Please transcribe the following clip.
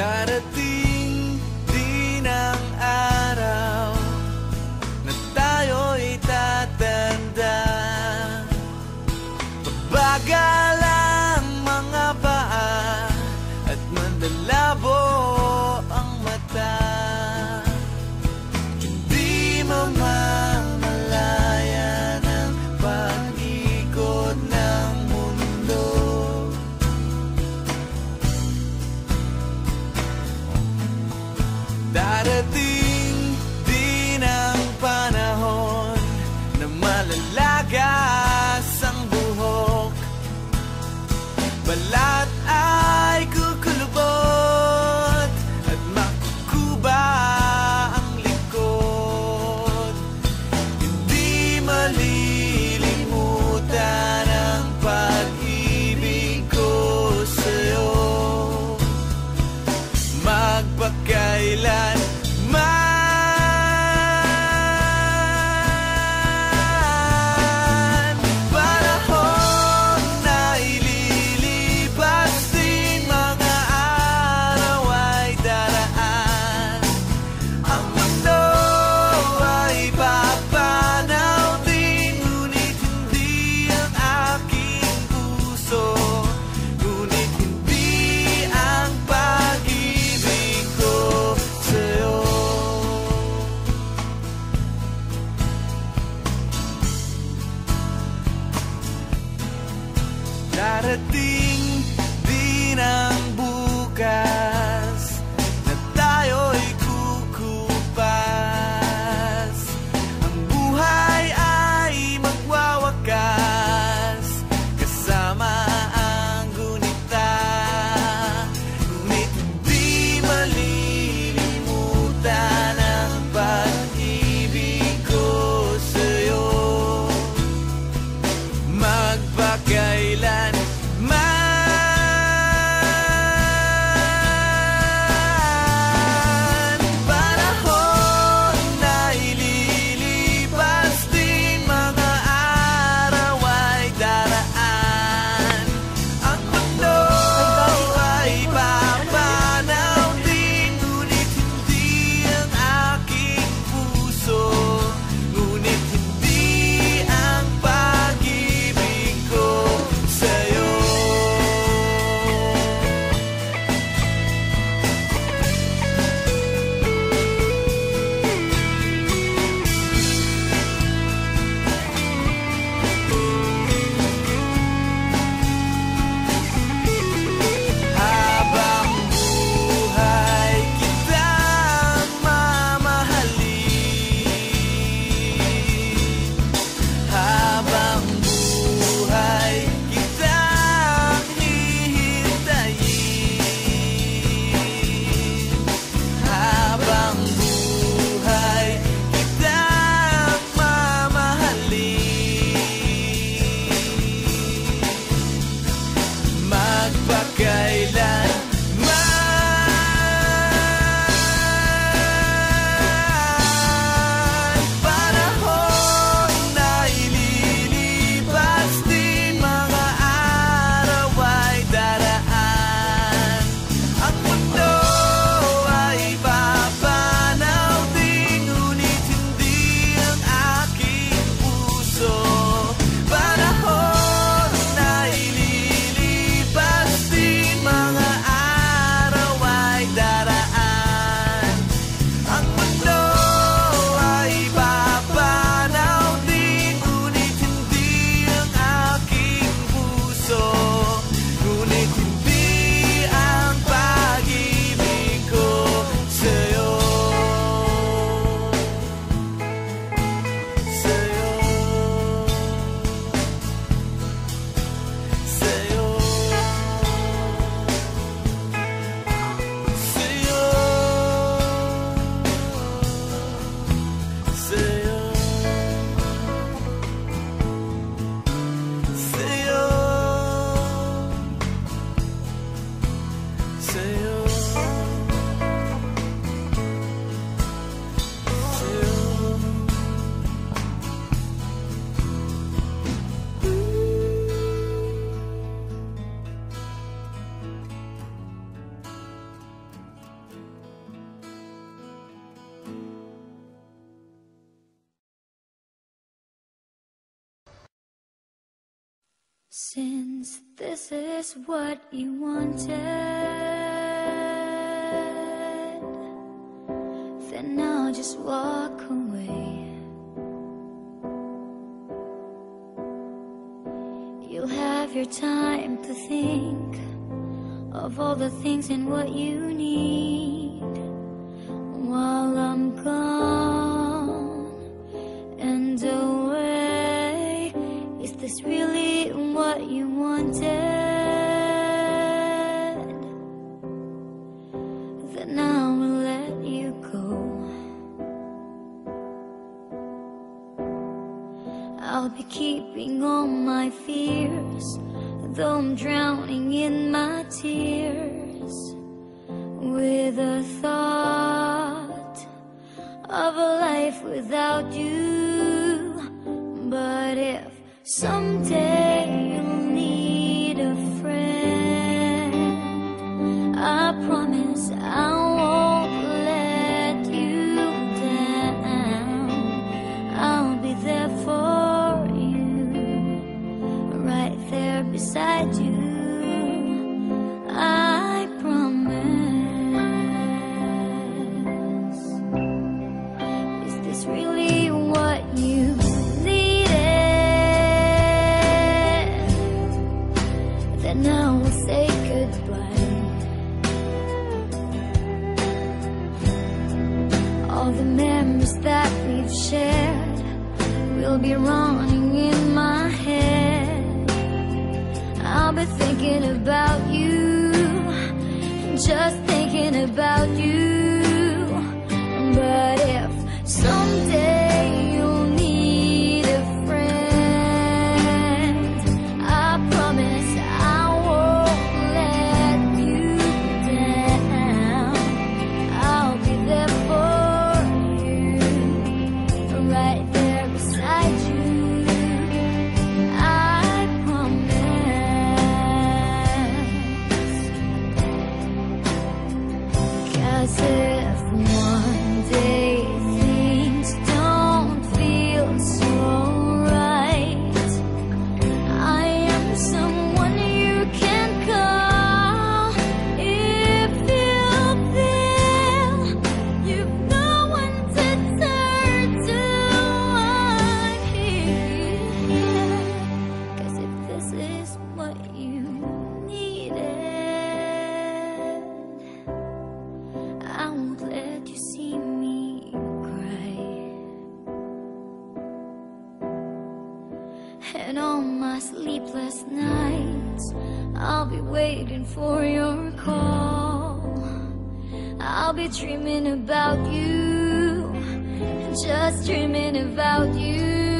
Darating din ang araw na tayo'y tatanda. Bagal ang mga paa at manlalabo ang mata. Hindi mamamalayan ang pag-ikot ng mundo. Darating din ang panahon na malalagas ang buhok. Balat ay kukulubot at makukuba ang likod. Hindi malilimutan ang pag-ibig ko sa'yo. Magpakailan darating din ang bukas na tayo'y kukupas. Ang buhay ay magwawakas kasama ang gunita. Ngunit hindi malilimutan ang pag-ibig ko sa'yo. Magpakailan Since this is what you wanted, then I'll just walk away. You'll have your time to think of all the things and what you need while I'm gone and away. Is this really what you wanted? Then I will let you go. I'll be keeping all my fears, though I'm drowning in my tears, with the thought of a life without you. But if someday you'll need a friend, I promise I won't let you down. I'll be there for you, right there beside you. I promise. Is this really what you needed? Then I will say goodbye. All the memories that we've shared will be running in my head. I'll be thinking about you, just thinking about you. But if someday you'll need a friend, I promise I won't let you down. I'll be there for you, right there beside you. I promise. 'Cause if one day things don't feel so right, I am someone you can call. If you feel you've no one to turn to, I'm here. 'Cause if this is what you needed, I won't let you see me cry. And on my sleepless nights, I'll be waiting for your call. I'll be dreaming about you, just dreaming about you.